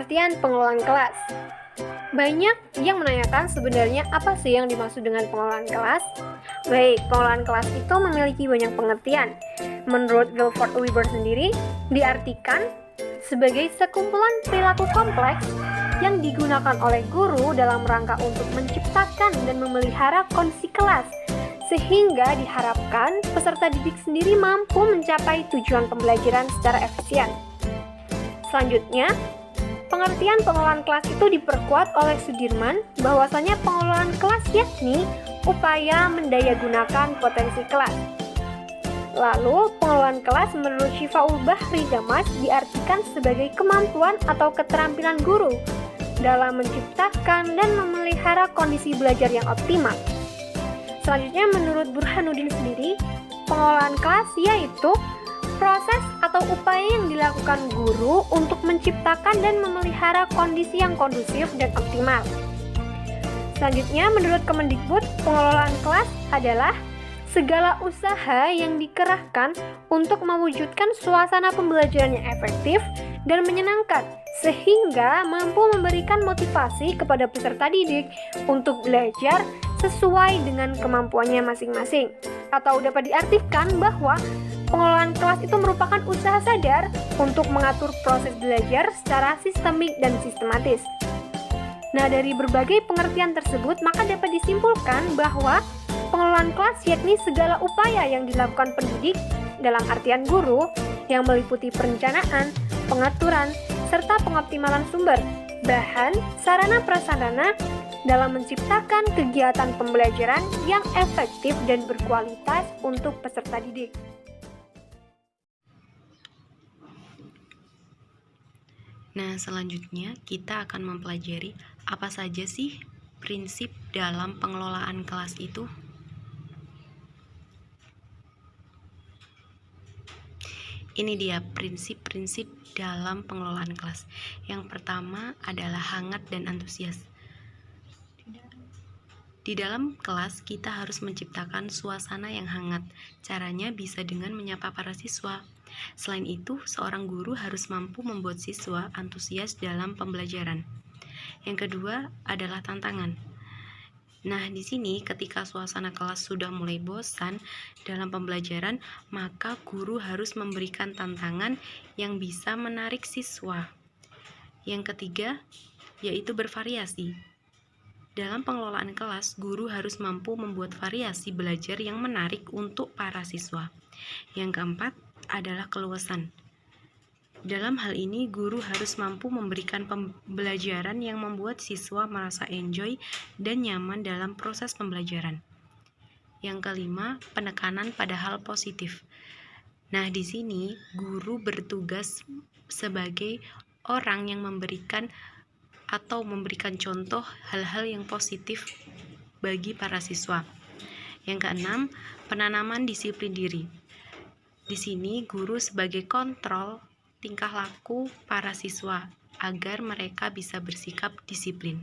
Pengertian pengelolaan kelas. Banyak yang menanyakan sebenarnya apa sih yang dimaksud dengan pengelolaan kelas? Baik, pengelolaan kelas itu memiliki banyak pengertian. Menurut Guilford Weber sendiri, diartikan sebagai sekumpulan perilaku kompleks yang digunakan oleh guru dalam rangka untuk menciptakan dan memelihara kondisi kelas, sehingga diharapkan peserta didik sendiri mampu mencapai tujuan pembelajaran secara efisien. Selanjutnya, pengertian pengelolaan kelas itu diperkuat oleh Sudirman bahwasanya pengelolaan kelas yakni upaya mendayagunakan potensi kelas. Lalu, pengelolaan kelas menurut Syifaul Bahri Damas diartikan sebagai kemampuan atau keterampilan guru dalam menciptakan dan memelihara kondisi belajar yang optimal. Selanjutnya, menurut Burhanuddin sendiri, pengelolaan kelas yaitu proses atau upaya yang dilakukan guru untuk menciptakan dan memelihara kondisi yang kondusif dan optimal. Selanjutnya, menurut Kemendikbud, pengelolaan kelas adalah segala usaha yang dikerahkan untuk mewujudkan suasana pembelajaran yang efektif dan menyenangkan, sehingga mampu memberikan motivasi kepada peserta didik untuk belajar sesuai dengan kemampuannya masing-masing. Atau dapat diartikan bahwa pengelolaan kelas itu merupakan usaha sadar untuk mengatur proses belajar secara sistemik dan sistematis. Nah, dari berbagai pengertian tersebut, maka dapat disimpulkan bahwa pengelolaan kelas yakni segala upaya yang dilakukan pendidik dalam artian guru yang meliputi perencanaan, pengaturan, serta pengoptimalan sumber, bahan, sarana prasarana dalam menciptakan kegiatan pembelajaran yang efektif dan berkualitas untuk peserta didik. Nah, selanjutnya kita akan mempelajari apa saja sih prinsip dalam pengelolaan kelas itu. Ini dia prinsip-prinsip dalam pengelolaan kelas. Yang pertama adalah hangat dan antusias. Di dalam kelas kita harus menciptakan suasana yang hangat. Caranya bisa dengan menyapa para siswa. Selain itu, seorang guru harus mampu membuat siswa antusias dalam pembelajaran. Yang kedua adalah tantangan. Nah, di sini ketika suasana kelas sudah mulai bosan dalam pembelajaran, maka guru harus memberikan tantangan yang bisa menarik siswa. Yang ketiga, yaitu bervariasi. Dalam pengelolaan kelas, guru harus mampu membuat variasi belajar yang menarik untuk para siswa. Yang keempat adalah keluasan. Dalam hal ini, guru harus mampu memberikan pembelajaran yang membuat siswa merasa enjoy dan nyaman dalam proses pembelajaran. Yang kelima, penekanan pada hal positif. Nah, di sini guru bertugas sebagai orang yang memberikan contoh hal-hal yang positif bagi para siswa. Yang keenam, penanaman disiplin diri. Di sini guru sebagai kontrol tingkah laku para siswa agar mereka bisa bersikap disiplin.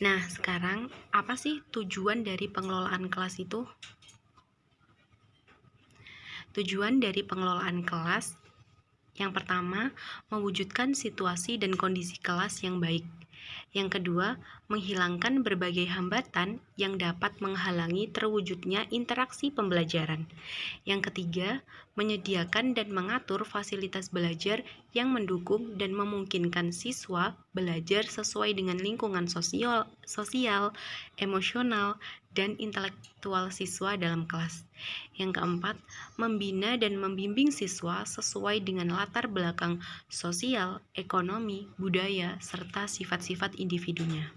Nah, sekarang apa sih tujuan dari pengelolaan kelas itu? Tujuan dari pengelolaan kelas yang pertama, mewujudkan situasi dan kondisi kelas yang baik. Yang kedua, menghilangkan berbagai hambatan yang dapat menghalangi terwujudnya interaksi pembelajaran. Yang ketiga, menyediakan dan mengatur fasilitas belajar yang mendukung dan memungkinkan siswa belajar sesuai dengan lingkungan sosial, emosional, dan intelektual siswa dalam kelas. Yang keempat, membina dan membimbing siswa sesuai dengan latar belakang sosial, ekonomi, budaya, serta sifat-sifat individunya.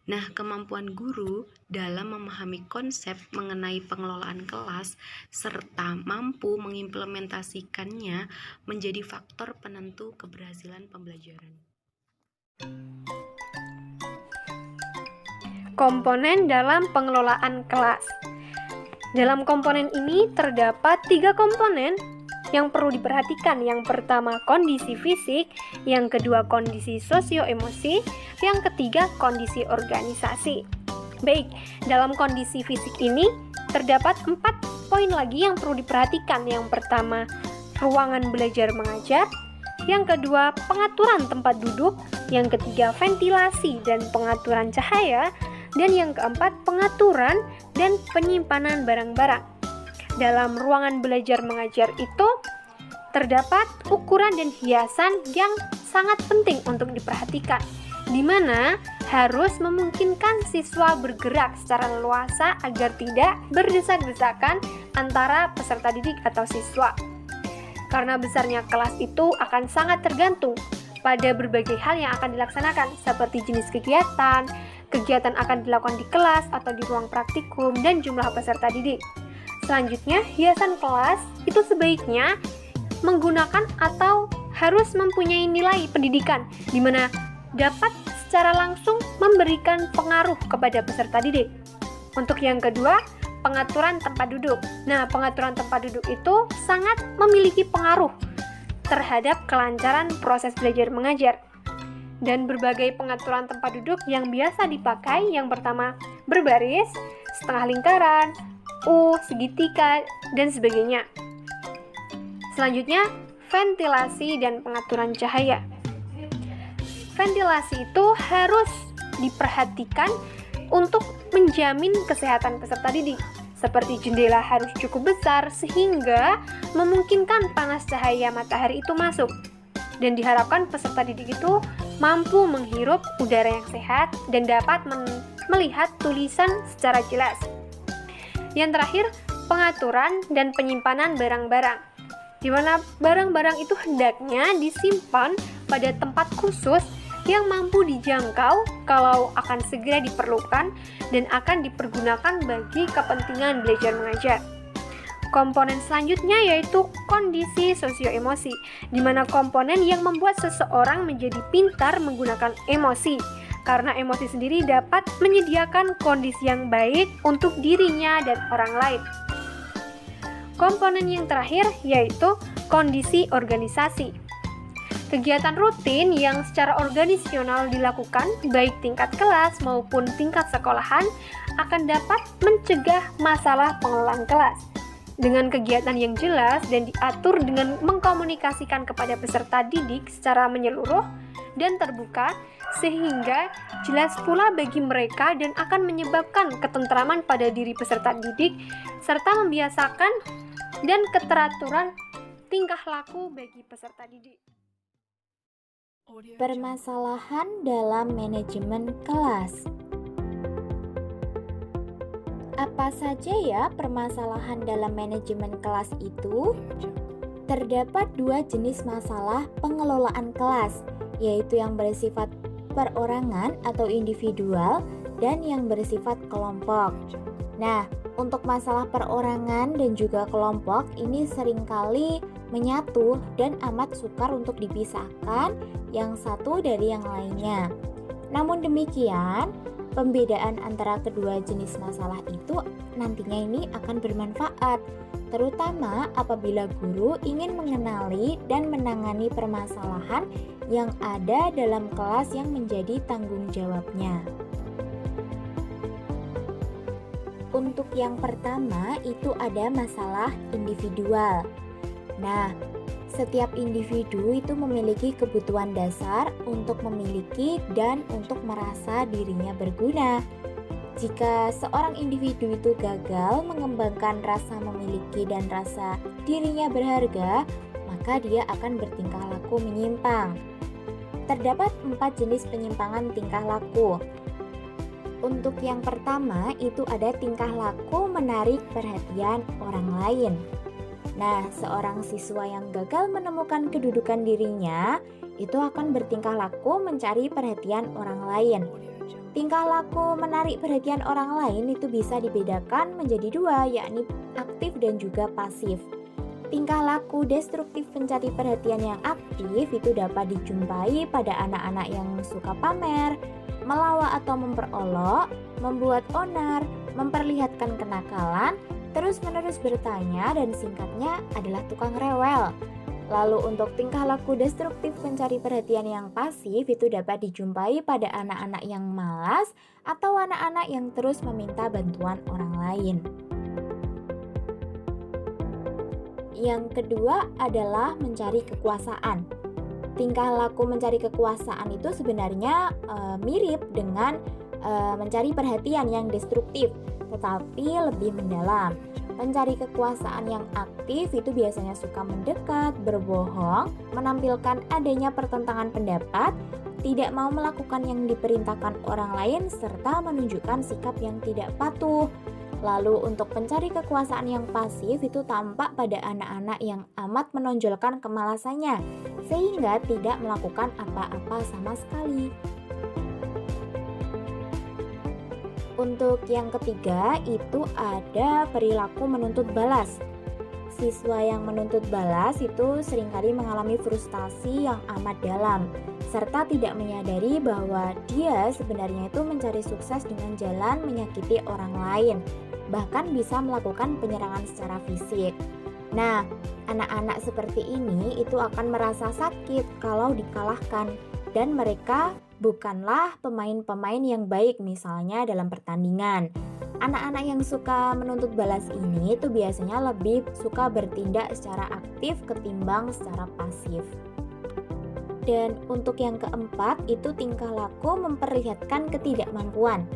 Nah, kemampuan guru dalam memahami konsep mengenai pengelolaan kelas serta mampu mengimplementasikannya menjadi faktor penentu keberhasilan pembelajaran. Komponen dalam pengelolaan kelas. Dalam komponen ini terdapat 3 komponen yang perlu diperhatikan. Yang pertama, kondisi fisik, yang kedua, kondisi sosio-emosi, yang ketiga, kondisi organisasi. Baik, dalam kondisi fisik ini terdapat 4 poin lagi yang perlu diperhatikan. Yang pertama, ruangan belajar mengajar. Yang kedua, pengaturan tempat duduk. Yang ketiga, ventilasi dan pengaturan cahaya. Dan yang keempat, pengaturan dan penyimpanan barang-barang. Dalam ruangan belajar mengajar itu terdapat ukuran dan hiasan yang sangat penting untuk diperhatikan, di mana harus memungkinkan siswa bergerak secara leluasa agar tidak berdesak-desakan antara peserta didik atau siswa. Karena besarnya kelas itu akan sangat tergantung pada berbagai hal yang akan dilaksanakan, seperti jenis kegiatan akan dilakukan di kelas atau di ruang praktikum, dan jumlah peserta didik. Selanjutnya, hiasan kelas itu sebaiknya menggunakan atau harus mempunyai nilai pendidikan, di mana dapat secara langsung memberikan pengaruh kepada peserta didik. Untuk yang kedua, pengaturan tempat duduk. Nah, pengaturan tempat duduk itu sangat memiliki pengaruh terhadap kelancaran proses belajar mengajar. Dan berbagai pengaturan tempat duduk yang biasa dipakai, yang pertama berbaris, setengah lingkaran, U, segitiga, dan sebagainya. Selanjutnya, ventilasi dan pengaturan cahaya. Ventilasi itu harus diperhatikan untuk menjamin kesehatan peserta didik. Seperti jendela harus cukup besar sehingga memungkinkan panas cahaya matahari itu masuk. Dan diharapkan peserta didik itu mampu menghirup udara yang sehat dan dapat melihat tulisan secara jelas. Yang terakhir, pengaturan dan penyimpanan barang-barang, di mana barang-barang itu hendaknya disimpan pada tempat khusus yang mampu dijangkau kalau akan segera diperlukan dan akan dipergunakan bagi kepentingan belajar mengajar. Komponen selanjutnya yaitu kondisi sosio-emosi, di mana komponen yang membuat seseorang menjadi pintar menggunakan emosi, karena emosi sendiri dapat menyediakan kondisi yang baik untuk dirinya dan orang lain. Komponen yang terakhir yaitu kondisi organisasi. Kegiatan rutin yang secara organisasional dilakukan, baik tingkat kelas maupun tingkat sekolahan, akan dapat mencegah masalah pengelolaan kelas. Dengan kegiatan yang jelas dan diatur dengan mengkomunikasikan kepada peserta didik secara menyeluruh dan terbuka, sehingga jelas pula bagi mereka dan akan menyebabkan ketentraman pada diri peserta didik, serta membiasakan dan keteraturan tingkah laku bagi peserta didik. Permasalahan dalam manajemen kelas. Apa saja ya permasalahan dalam manajemen kelas itu? Terdapat dua jenis masalah pengelolaan kelas, yaitu yang bersifat perorangan atau individual dan yang bersifat kelompok. Nah, untuk masalah perorangan dan juga kelompok ini seringkali menyatu dan amat sukar untuk dipisahkan yang satu dari yang lainnya. Namun demikian, pembedaan antara kedua jenis masalah itu nantinya ini akan bermanfaat, terutama apabila guru ingin mengenali dan menangani permasalahan yang ada dalam kelas yang menjadi tanggung jawabnya. Untuk yang pertama itu ada masalah individual. Nah, setiap individu itu memiliki kebutuhan dasar untuk memiliki dan untuk merasa dirinya berguna. Jika seorang individu itu gagal mengembangkan rasa memiliki dan rasa dirinya berharga, maka dia akan bertingkah laku menyimpang. Terdapat 4 jenis penyimpangan tingkah laku. Untuk yang pertama itu ada tingkah laku menarik perhatian orang lain. Nah, seorang siswa yang gagal menemukan kedudukan dirinya itu akan bertingkah laku mencari perhatian orang lain. Tingkah laku menarik perhatian orang lain itu bisa dibedakan menjadi dua, yakni aktif dan juga pasif. Tingkah laku destruktif mencari perhatian yang aktif itu dapat dijumpai pada anak-anak yang suka pamer, melawak atau memperolok, membuat onar, memperlihatkan kenakalan, terus-menerus bertanya, dan singkatnya adalah tukang rewel. Lalu untuk tingkah laku destruktif mencari perhatian yang pasif itu dapat dijumpai pada anak-anak yang malas atau anak-anak yang terus meminta bantuan orang lain. Yang kedua adalah mencari kekuasaan. Tingkah laku mencari kekuasaan itu sebenarnya mirip dengan mencari perhatian yang destruktif, tetapi lebih mendalam. Pencari kekuasaan yang aktif itu biasanya suka mendekat, berbohong, menampilkan adanya pertentangan pendapat, tidak mau melakukan yang diperintahkan orang lain, serta menunjukkan sikap yang tidak patuh. Lalu untuk pencari kekuasaan yang pasif itu tampak pada anak-anak yang amat menonjolkan kemalasannya, sehingga tidak melakukan apa-apa sama sekali. Untuk yang ketiga itu ada perilaku menuntut balas. Siswa yang menuntut balas itu seringkali mengalami frustasi yang amat dalam, serta tidak menyadari bahwa dia sebenarnya itu mencari sukses dengan jalan menyakiti orang lain, bahkan bisa melakukan penyerangan secara fisik. Nah, anak-anak seperti ini itu akan merasa sakit kalau dikalahkan, dan mereka bukanlah pemain-pemain yang baik misalnya dalam pertandingan. Anak-anak yang suka menuntut balas ini itu biasanya lebih suka bertindak secara aktif ketimbang secara pasif. Dan untuk yang keempat itu tingkah laku memperlihatkan ketidakmampuan.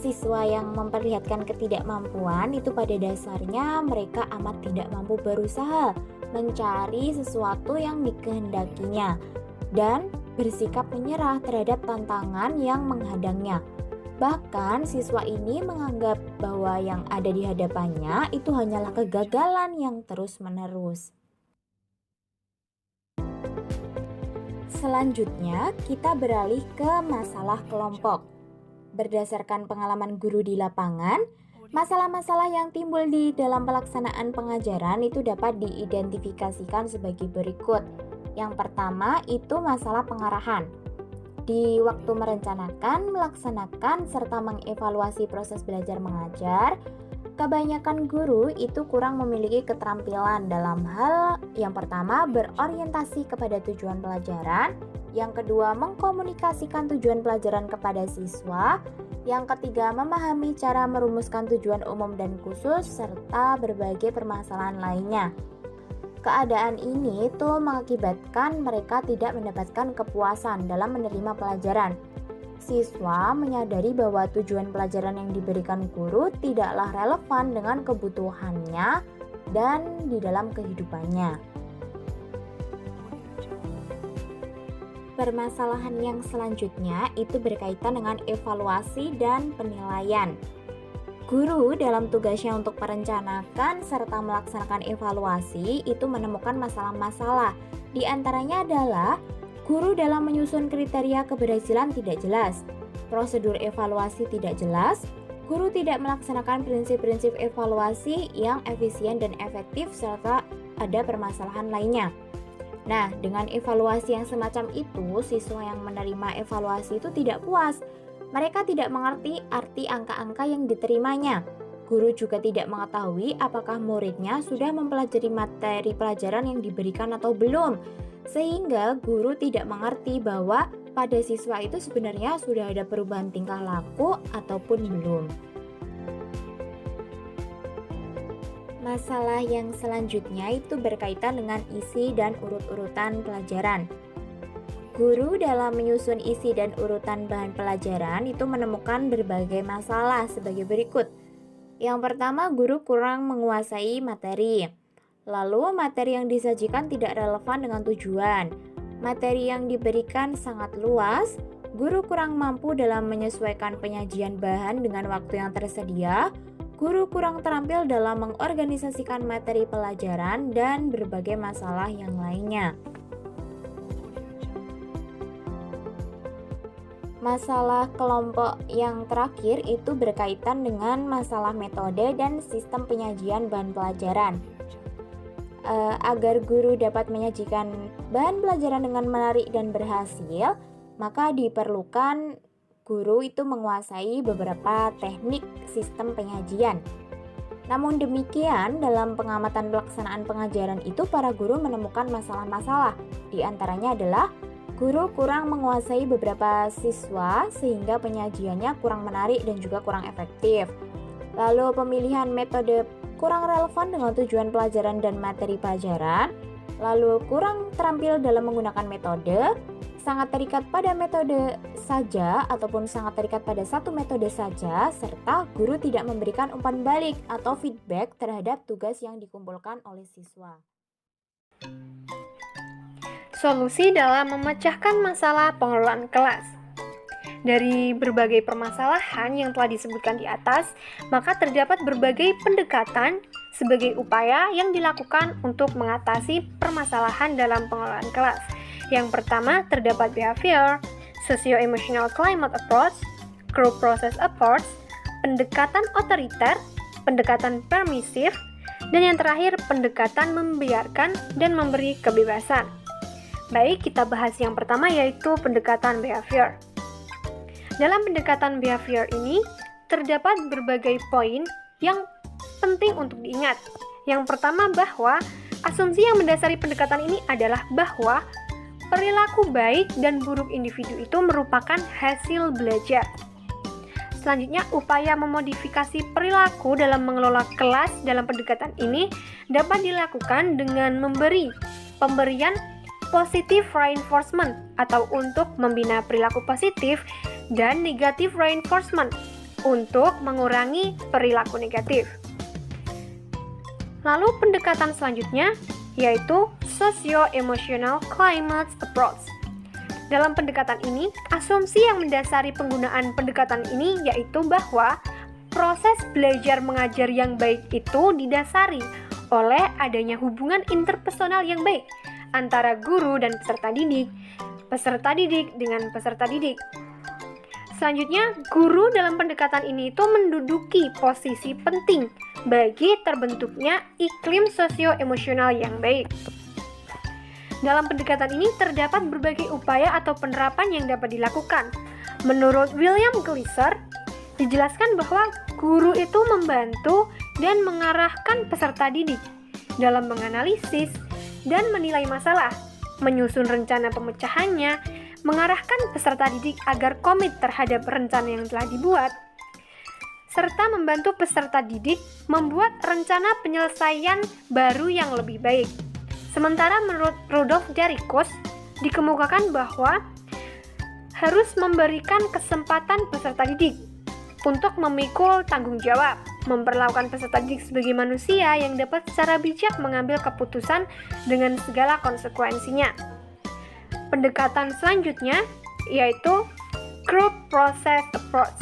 Siswa yang memperlihatkan ketidakmampuan itu pada dasarnya mereka amat tidak mampu berusaha mencari sesuatu yang dikehendakinya dan bersikap menyerah terhadap tantangan yang menghadangnya. Bahkan siswa ini menganggap bahwa yang ada di hadapannya itu hanyalah kegagalan yang terus-menerus. Selanjutnya, kita beralih ke masalah kelompok. Berdasarkan pengalaman guru di lapangan, masalah-masalah yang timbul di dalam pelaksanaan pengajaran itu dapat diidentifikasikan sebagai berikut. Yang pertama itu masalah pengarahan. Di waktu merencanakan, melaksanakan, serta mengevaluasi proses belajar mengajar, kebanyakan guru itu kurang memiliki keterampilan dalam hal yang pertama berorientasi kepada tujuan pelajaran, yang kedua mengkomunikasikan tujuan pelajaran kepada siswa, yang ketiga memahami cara merumuskan tujuan umum dan khusus, serta berbagai permasalahan lainnya. Keadaan ini itu mengakibatkan mereka tidak mendapatkan kepuasan dalam menerima pelajaran. Siswa menyadari bahwa tujuan pelajaran yang diberikan guru tidaklah relevan dengan kebutuhannya dan di dalam kehidupannya. Permasalahan yang selanjutnya itu berkaitan dengan evaluasi dan penilaian. Guru dalam tugasnya untuk merencanakan serta melaksanakan evaluasi itu menemukan masalah-masalah. Di antaranya adalah guru dalam menyusun kriteria keberhasilan tidak jelas, prosedur evaluasi tidak jelas, guru tidak melaksanakan prinsip-prinsip evaluasi yang efisien dan efektif, serta ada permasalahan lainnya. Nah, dengan evaluasi yang semacam itu, siswa yang menerima evaluasi itu tidak puas. Mereka tidak mengerti arti angka-angka yang diterimanya. Guru juga tidak mengetahui apakah muridnya sudah mempelajari materi pelajaran yang diberikan atau belum. Sehingga guru tidak mengerti bahwa pada siswa itu sebenarnya sudah ada perubahan tingkah laku ataupun belum. Masalah yang selanjutnya itu berkaitan dengan isi dan urut-urutan pelajaran. Guru dalam menyusun isi dan urutan bahan pelajaran itu menemukan berbagai masalah sebagai berikut. Yang pertama, guru kurang menguasai materi. Lalu, materi yang disajikan tidak relevan dengan tujuan. Materi yang diberikan sangat luas. Guru kurang mampu dalam menyesuaikan penyajian bahan dengan waktu yang tersedia. Guru kurang terampil dalam mengorganisasikan materi pelajaran dan berbagai masalah yang lainnya. Masalah kelompok yang terakhir itu berkaitan dengan masalah metode dan sistem penyajian bahan pelajaran. Agar guru dapat menyajikan bahan pelajaran dengan menarik dan berhasil, maka diperlukan guru itu menguasai beberapa teknik sistem penyajian. Namun demikian, dalam pengamatan pelaksanaan pengajaran itu para guru menemukan masalah-masalah. Di antaranya adalah guru kurang menguasai beberapa siswa sehingga penyajiannya kurang menarik dan juga kurang efektif. Lalu pemilihan metode kurang relevan dengan tujuan pelajaran dan materi pelajaran, lalu kurang terampil dalam menggunakan metode, sangat terikat pada metode saja ataupun sangat terikat pada satu metode saja, serta guru tidak memberikan umpan balik atau feedback terhadap tugas yang dikumpulkan oleh siswa. Solusi dalam memecahkan masalah pengelolaan kelas. Dari berbagai permasalahan yang telah disebutkan di atas, maka terdapat berbagai pendekatan sebagai upaya yang dilakukan untuk mengatasi permasalahan dalam pengelolaan kelas. Yang pertama, terdapat behavior, socio-emotional climate approach, group process approach, pendekatan otoriter, pendekatan permisif, dan yang terakhir, pendekatan membiarkan dan memberi kebebasan. Baik, kita bahas yang pertama yaitu pendekatan behavior. Dalam pendekatan behavior ini, terdapat berbagai poin yang penting untuk diingat. Yang pertama bahwa asumsi yang mendasari pendekatan ini adalah bahwa perilaku baik dan buruk individu itu merupakan hasil belajar. Selanjutnya, upaya memodifikasi perilaku dalam mengelola kelas dalam pendekatan ini dapat dilakukan dengan pemberian positive reinforcement atau untuk membina perilaku positif dan negative reinforcement untuk mengurangi perilaku negatif. Lalu pendekatan selanjutnya yaitu socio-emotional climate approach. Dalam pendekatan ini, asumsi yang mendasari penggunaan pendekatan ini yaitu bahwa proses belajar mengajar yang baik itu didasari oleh adanya hubungan interpersonal yang baik antara guru dan peserta didik dengan peserta didik. Selanjutnya, guru dalam pendekatan ini itu menduduki posisi penting bagi terbentuknya iklim sosio-emosional yang baik. Dalam pendekatan ini terdapat berbagai upaya atau penerapan yang dapat dilakukan. Menurut William Glasser, dijelaskan bahwa guru itu membantu dan mengarahkan peserta didik dalam menganalisis dan menilai masalah, menyusun rencana pemecahannya, mengarahkan peserta didik agar komit terhadap rencana yang telah dibuat, serta membantu peserta didik membuat rencana penyelesaian baru yang lebih baik. Sementara menurut Rudolf Jarikus, dikemukakan bahwa harus memberikan kesempatan peserta didik untuk memikul tanggung jawab, memperlakukan peserta didik sebagai manusia yang dapat secara bijak mengambil keputusan dengan segala konsekuensinya. Pendekatan selanjutnya yaitu group process approach.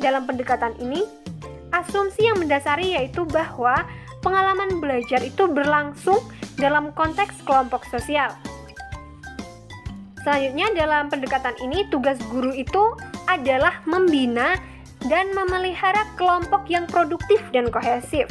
Dalam pendekatan ini, asumsi yang mendasari yaitu bahwa pengalaman belajar itu berlangsung dalam konteks kelompok sosial. Selanjutnya, dalam pendekatan ini, tugas guru itu adalah membina dan memelihara kelompok yang produktif dan kohesif.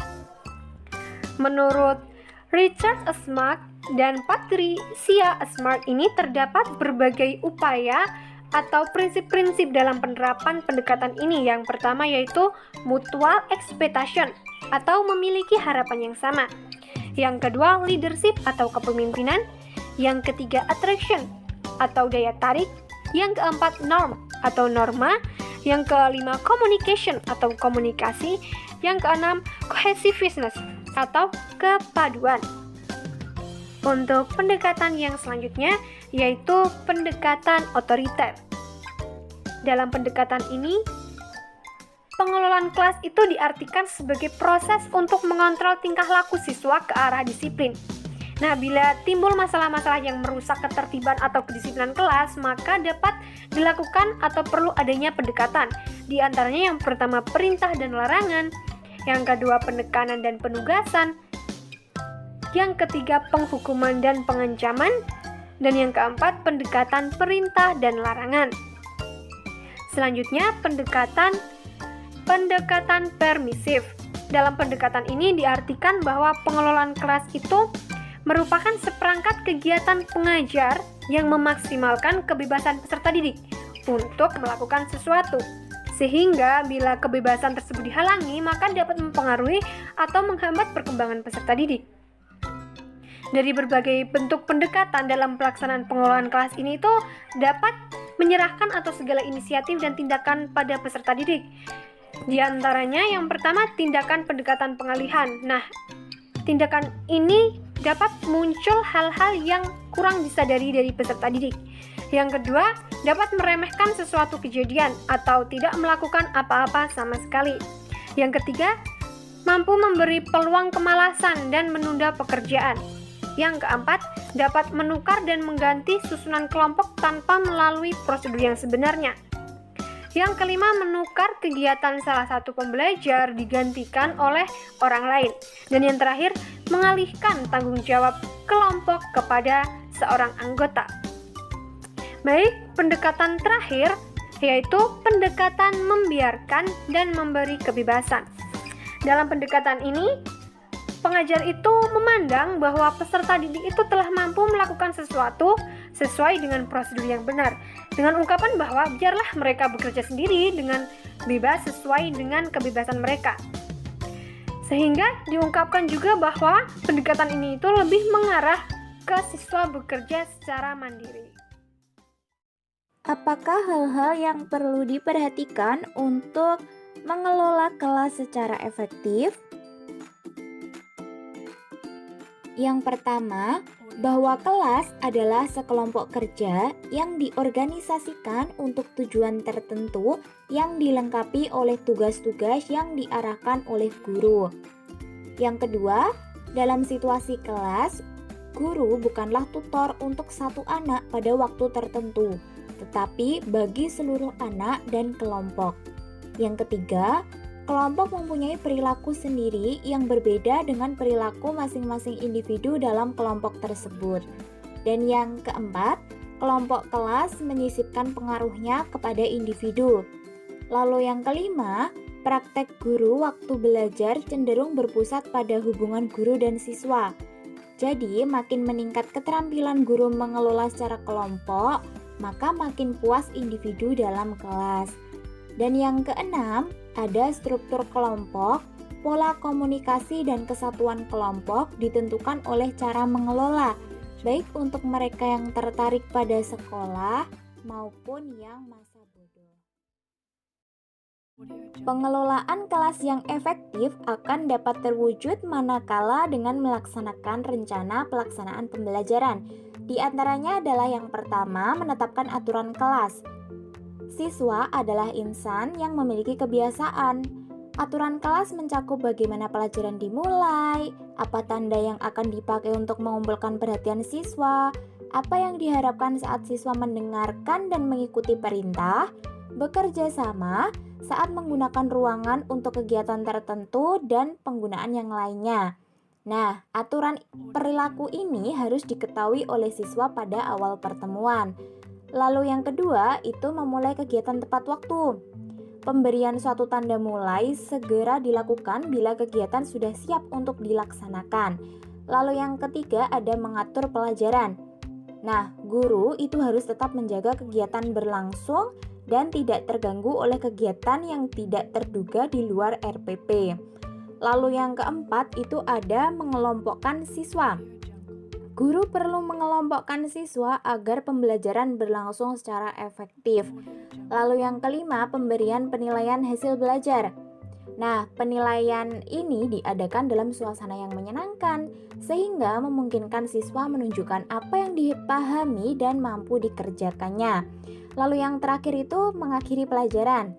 Menurut Richard Smart dan Patricia Smart ini terdapat berbagai upaya atau prinsip-prinsip dalam penerapan pendekatan ini. Yang pertama yaitu mutual expectation atau memiliki harapan yang sama. Yang kedua leadership atau kepemimpinan. Yang ketiga attraction atau daya tarik. Yang keempat norm atau norma. Yang kelima communication atau komunikasi. Yang keenam cohesiveness atau kepaduan. Untuk pendekatan yang selanjutnya yaitu pendekatan otoriter. Dalam pendekatan ini, pengelolaan kelas itu diartikan sebagai proses untuk mengontrol tingkah laku siswa ke arah disiplin. Nah, bila timbul masalah-masalah yang merusak ketertiban atau kedisiplinan kelas, maka dapat dilakukan atau perlu adanya pendekatan. Di antaranya yang pertama perintah dan larangan, yang kedua penekanan dan penugasan, yang ketiga penghukuman dan pengancaman, dan yang keempat pendekatan perintah dan larangan. Selanjutnya pendekatan permisif. Dalam pendekatan ini diartikan bahwa pengelolaan kelas itu merupakan seperangkat kegiatan pengajar yang memaksimalkan kebebasan peserta didik untuk melakukan sesuatu. Sehingga bila kebebasan tersebut dihalangi, maka dapat mempengaruhi atau menghambat perkembangan peserta didik. Dari berbagai bentuk pendekatan dalam pelaksanaan pengelolaan kelas ini itu dapat menyerahkan atau segala inisiatif dan tindakan pada peserta didik. Di antaranya yang pertama tindakan pendekatan pengalihan. Nah, tindakan ini dapat muncul hal-hal yang kurang disadari dari peserta didik. Yang kedua, dapat meremehkan sesuatu kejadian atau tidak melakukan apa-apa sama sekali. Yang ketiga, mampu memberi peluang kemalasan dan menunda pekerjaan. Yang keempat, dapat menukar dan mengganti susunan kelompok tanpa melalui prosedur yang sebenarnya. Yang kelima, menukar kegiatan salah satu pembelajar digantikan oleh orang lain. Dan yang terakhir, mengalihkan tanggung jawab kelompok kepada seorang anggota. Baik, pendekatan terakhir yaitu pendekatan membiarkan dan memberi kebebasan. Dalam pendekatan ini, pengajar itu memandang bahwa peserta didik itu telah mampu melakukan sesuatu sesuai dengan prosedur yang benar, dengan ungkapan bahwa biarlah mereka bekerja sendiri dengan bebas sesuai dengan kebebasan mereka. Sehingga diungkapkan juga bahwa pendekatan ini itu lebih mengarah ke siswa bekerja secara mandiri. Apakah hal-hal yang perlu diperhatikan untuk mengelola kelas secara efektif? Yang pertama, bahwa kelas adalah sekelompok kerja yang diorganisasikan untuk tujuan tertentu yang dilengkapi oleh tugas-tugas yang diarahkan oleh guru. Yang kedua, dalam situasi kelas, guru bukanlah tutor untuk satu anak pada waktu tertentu, tetapi bagi seluruh anak dan kelompok. Yang ketiga, kelompok mempunyai perilaku sendiri yang berbeda dengan perilaku masing-masing individu dalam kelompok tersebut. Dan yang keempat, kelompok kelas menyisipkan pengaruhnya kepada individu. Lalu yang kelima, praktek guru waktu belajar cenderung berpusat pada hubungan guru dan siswa. Jadi, makin meningkat keterampilan guru mengelola secara kelompok, maka makin puas individu dalam kelas. Dan yang keenam, ada struktur kelompok, pola komunikasi dan kesatuan kelompok ditentukan oleh cara mengelola, baik untuk mereka yang tertarik pada sekolah maupun yang masa bodoh. Pengelolaan kelas yang efektif akan dapat terwujud manakala dengan melaksanakan rencana pelaksanaan pembelajaran. Di antaranya adalah yang pertama, menetapkan aturan kelas. Siswa adalah insan yang memiliki kebiasaan. Aturan kelas mencakup bagaimana pelajaran dimulai, apa tanda yang akan dipakai untuk mengumpulkan perhatian siswa, apa yang diharapkan saat siswa mendengarkan dan mengikuti perintah, bekerja sama saat menggunakan ruangan untuk kegiatan tertentu, dan penggunaan yang lainnya. Nah, aturan perilaku ini harus diketahui oleh siswa pada awal pertemuan. Lalu yang kedua, itu memulai kegiatan tepat waktu. Pemberian suatu tanda mulai segera dilakukan bila kegiatan sudah siap untuk dilaksanakan. Lalu yang ketiga, ada mengatur pelajaran. Nah, guru itu harus tetap menjaga kegiatan berlangsung dan tidak terganggu oleh kegiatan yang tidak terduga di luar RPP. Lalu yang keempat, itu ada mengelompokkan siswa. Guru perlu mengelompokkan siswa agar pembelajaran berlangsung secara efektif. Lalu yang kelima, pemberian penilaian hasil belajar. Nah, penilaian ini diadakan dalam suasana yang menyenangkan, sehingga memungkinkan siswa menunjukkan apa yang dipahami dan mampu dikerjakannya. Lalu yang terakhir itu mengakhiri pelajaran.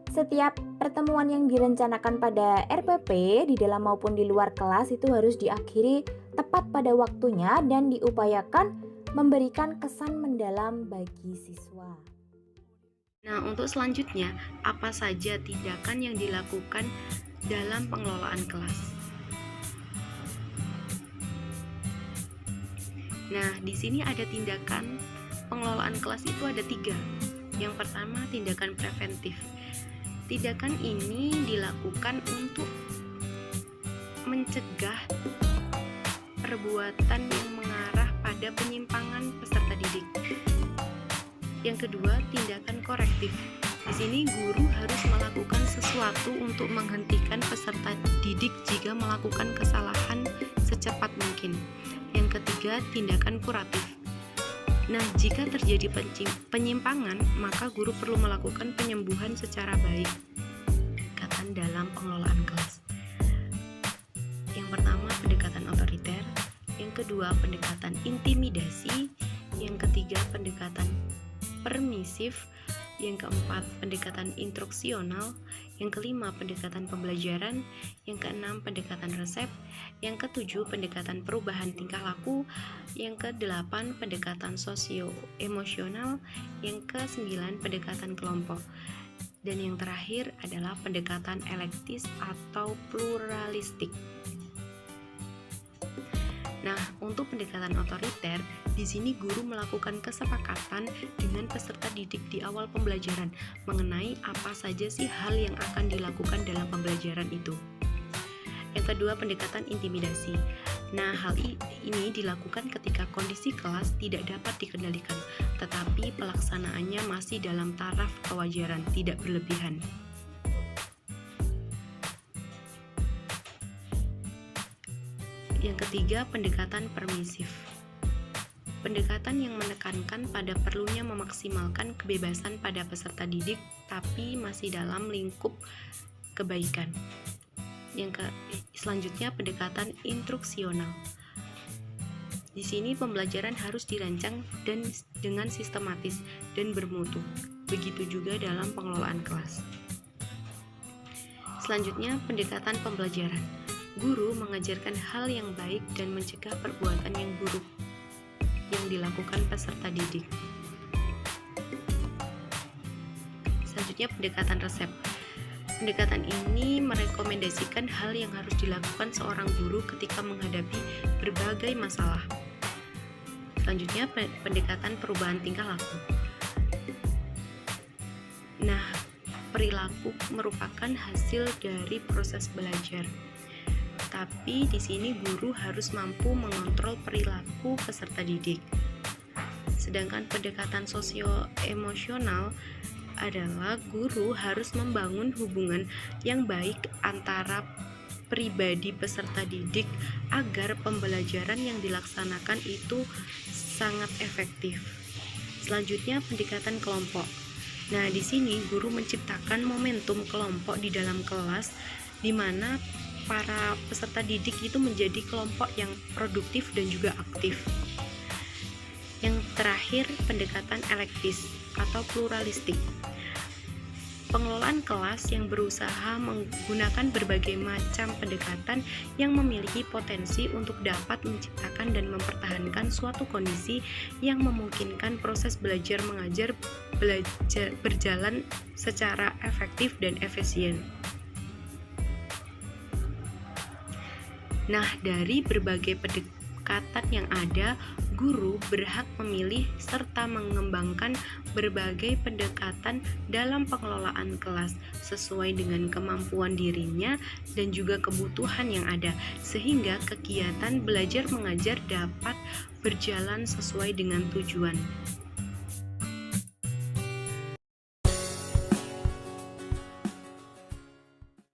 Setiap pertemuan yang direncanakan pada RPP di dalam maupun di luar kelas itu harus diakhiri tepat pada waktunya dan diupayakan memberikan kesan mendalam bagi siswa. Nah, untuk selanjutnya, apa saja tindakan yang dilakukan dalam pengelolaan kelas? Nah, di sini ada tindakan pengelolaan kelas itu ada 3. Yang pertama, tindakan preventif. Tindakan ini dilakukan untuk mencegah perbuatan yang mengarah pada penyimpangan peserta didik. Yang kedua, tindakan korektif. Di sini guru harus melakukan sesuatu untuk menghentikan peserta didik jika melakukan kesalahan secepat mungkin. Yang ketiga, tindakan kuratif. Nah, jika terjadi penyimpangan, maka guru perlu melakukan penyembuhan secara baik. dalam pengelolaan kelas. Yang pertama, pendekatan otoriter. Yang kedua, pendekatan intimidasi. Yang ketiga, pendekatan permisif. Yang keempat, pendekatan instruksional. Yang kelima, pendekatan pembelajaran. Yang keenam, pendekatan resep. Yang ketujuh, pendekatan perubahan tingkah laku. Yang kedelapan, pendekatan sosio-emosional. Yang kesembilan, pendekatan kelompok. Dan yang terakhir adalah pendekatan elektis atau pluralistik. Nah, untuk pendekatan otoriter, di sini guru melakukan kesepakatan dengan peserta didik di awal pembelajaran mengenai apa saja sih hal yang akan dilakukan dalam pembelajaran itu. Yang kedua, pendekatan intimidasi. Nah, hal ini dilakukan ketika kondisi kelas tidak dapat dikendalikan, tetapi pelaksanaannya masih dalam taraf kewajaran, tidak berlebihan. Yang ketiga, pendekatan permisif. Pendekatan yang menekankan pada perlunya memaksimalkan kebebasan pada peserta didik, tapi masih dalam lingkup kebaikan. Selanjutnya, pendekatan instruksional. Di sini pembelajaran harus dirancang dan dengan sistematis dan bermutu. Begitu juga dalam pengelolaan kelas. Selanjutnya, pendekatan pembelajaran. Guru mengajarkan hal yang baik dan mencegah perbuatan yang buruk yang dilakukan peserta didik. Selanjutnya, pendekatan resep. Pendekatan ini merekomendasikan hal yang harus dilakukan seorang guru ketika menghadapi berbagai masalah. Selanjutnya, pendekatan perubahan tingkah laku. Nah, perilaku merupakan hasil dari proses belajar. Tapi di sini guru harus mampu mengontrol perilaku peserta didik. Sedangkan pendekatan sosio-emosional adalah guru harus membangun hubungan yang baik antara pribadi peserta didik agar pembelajaran yang dilaksanakan itu sangat efektif. Selanjutnya, pendekatan kelompok. Nah, di sini guru menciptakan momentum kelompok di dalam kelas di mana para peserta didik itu menjadi kelompok yang produktif dan juga aktif. Yang terakhir, pendekatan elektis atau pluralistik. Pengelolaan kelas yang berusaha menggunakan berbagai macam pendekatan yang memiliki potensi untuk dapat menciptakan dan mempertahankan suatu kondisi yang memungkinkan proses belajar mengajar berjalan secara efektif dan efisien. Nah, dari berbagai pendekatan yang ada, guru berhak memilih serta mengembangkan berbagai pendekatan dalam pengelolaan kelas sesuai dengan kemampuan dirinya dan juga kebutuhan yang ada, sehingga kegiatan belajar mengajar dapat berjalan sesuai dengan tujuan.